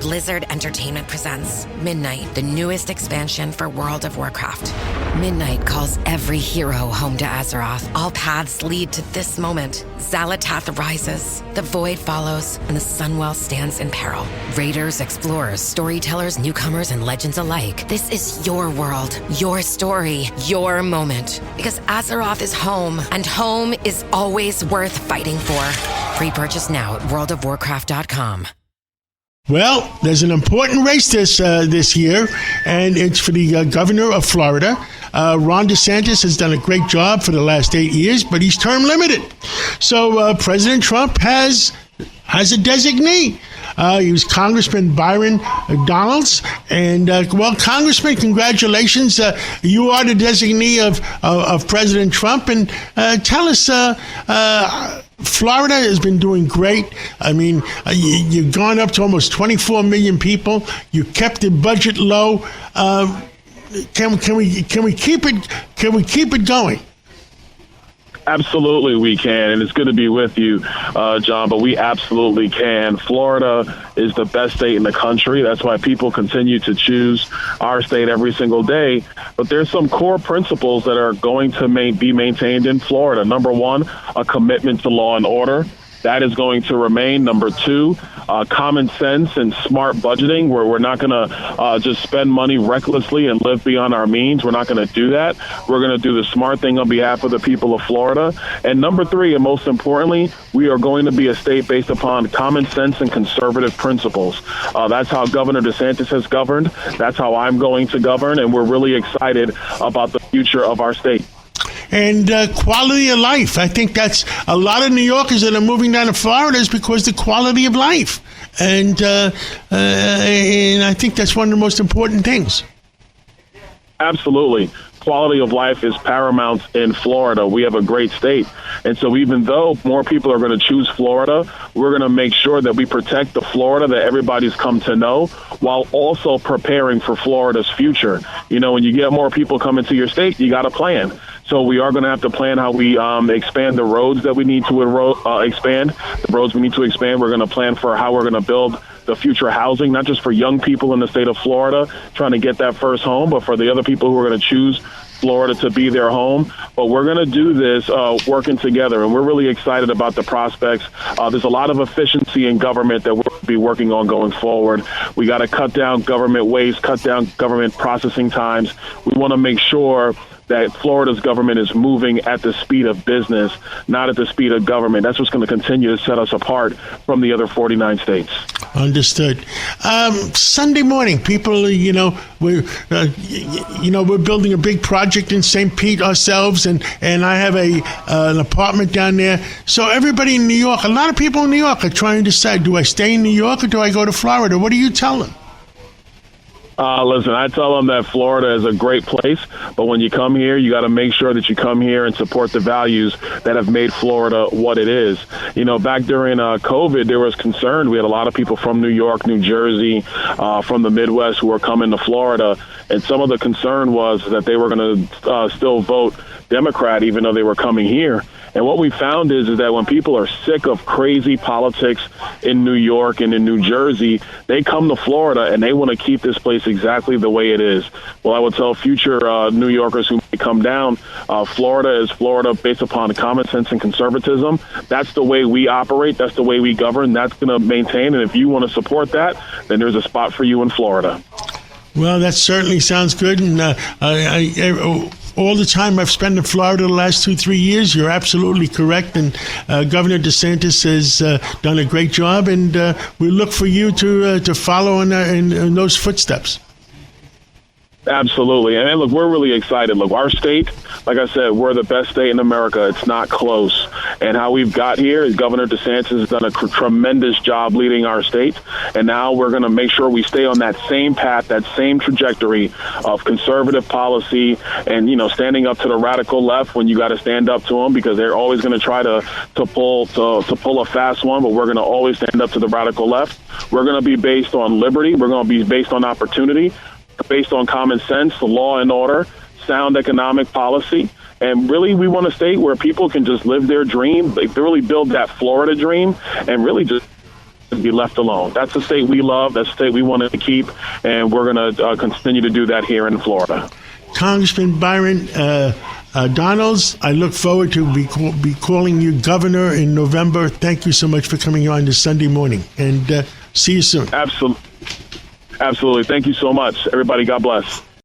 Blizzard Entertainment presents Midnight, the newest expansion for World of Warcraft. Midnight calls every hero home to Azeroth. All paths lead to this moment. Xalatath rises, the Void follows, and the Sunwell stands in peril. Raiders, explorers, storytellers, newcomers, and legends alike. This is your world, your story, your moment. Because Azeroth is home, and home is always worth fighting for. Pre-purchase now at worldofwarcraft.com. Well, there's an important race this year, and it's for the governor of Florida. Ron DeSantis has done a great job for the last 8 years, but he's term limited. So President Trump has a designee. He was Congressman Byron Donalds. And, well, Congressman, congratulations. You are the designee of President Trump. And tell us, Florida has been doing great. I mean, you've gone up to almost 24 million people. You kept the budget low. Can we keep it going? Absolutely, we can, and it's good to be with you, John, but we absolutely can. Florida is the best state in the country. That's why people continue to choose our state every single day. But there's some core principles that are going to be maintained in Florida. Number one, a commitment to law and order. That is going to remain. Number two, common sense and smart budgeting, where we're not going to just spend money recklessly and live beyond our means. We're not going to do that. We're going to do the smart thing on behalf of the people of Florida. And number three, and most importantly, we are going to be a state based upon common sense and conservative principles. That's how Governor DeSantis has governed. That's how I'm going to govern. And we're really excited about the future of our state. And quality of life. I think that's a lot of New Yorkers that are moving down to Florida is because the quality of life. And I think that's one of the most important things. Absolutely. Quality of life is paramount in Florida. We have a great state. And so even though more people are going to choose Florida, we're going to make sure that we protect the Florida that everybody's come to know while also preparing for Florida's future. You know, when you get more people coming to your state, you got a plan. So we are going to have to plan how we expand the roads that we need to expand. The roads we need to expand, we're going to plan for how we're going to build the future housing, not just for young people in the state of Florida trying to get that first home, but for the other people who are going to choose Florida to be their home. But we're going to do this working together, and we're really excited about the prospects. There's a lot of efficiency in government that we'll be working on going forward. We got to cut down government waste, cut down government processing times. We want to make sure that Florida's government is moving at the speed of business, not at the speed of government. That's what's going to continue to set us apart from the other 49 states. Understood. Sunday morning, people, we're building a big project in St. Pete ourselves, and I have an apartment down there. So everybody in New York, a lot of people in New York are trying to decide, do I stay in New York or do I go to Florida? What do you tell them? Listen, I tell them that Florida is a great place, but when you come here, you got to make sure that you come here and support the values that have made Florida what it is. You know, back during COVID, there was concern. We had a lot of people from New York, New Jersey, from the Midwest who were coming to Florida, and some of the concern was that they were going to still vote Democrat even though they were coming here. And what we found is that when people are sick of crazy politics in New York and in New Jersey, they come to Florida and they want to keep this place exactly the way it is. Well, I would tell future New Yorkers who may come down, Florida is Florida based upon common sense and conservatism. That's the way we operate. That's the way we govern. That's going to maintain. And if you want to support that, then there's a spot for you in Florida. Well, that certainly sounds good. And all the time I've spent in Florida the last 2-3 years, you're absolutely correct. And Governor DeSantis has done a great job, and we look for you to follow in those footsteps. Absolutely. And look, we're really excited. Look, our state, like I said, we're the best state in America. It's not close. And how we've got here is Governor DeSantis has done a tremendous job leading our state. And now we're going to make sure we stay on that same path, that same trajectory of conservative policy and, standing up to the radical left when you got to stand up to them, because they're always going to try to pull a fast one. But we're going to always stand up to the radical left. We're going to be based on liberty. We're going to be based on opportunity, based on common sense, law and order, sound economic policy. And really, we want a state where people can just live their dream, like really build that Florida dream, and really just to be left alone. That's the state we love. That's the state we wanted to keep, and we're going to continue to do that here in Florida. Congressman Byron Donalds, I look forward to be calling you governor in November. Thank you so much for coming on this Sunday morning, and see you soon. Absolutely. Thank you so much. Everybody, God bless.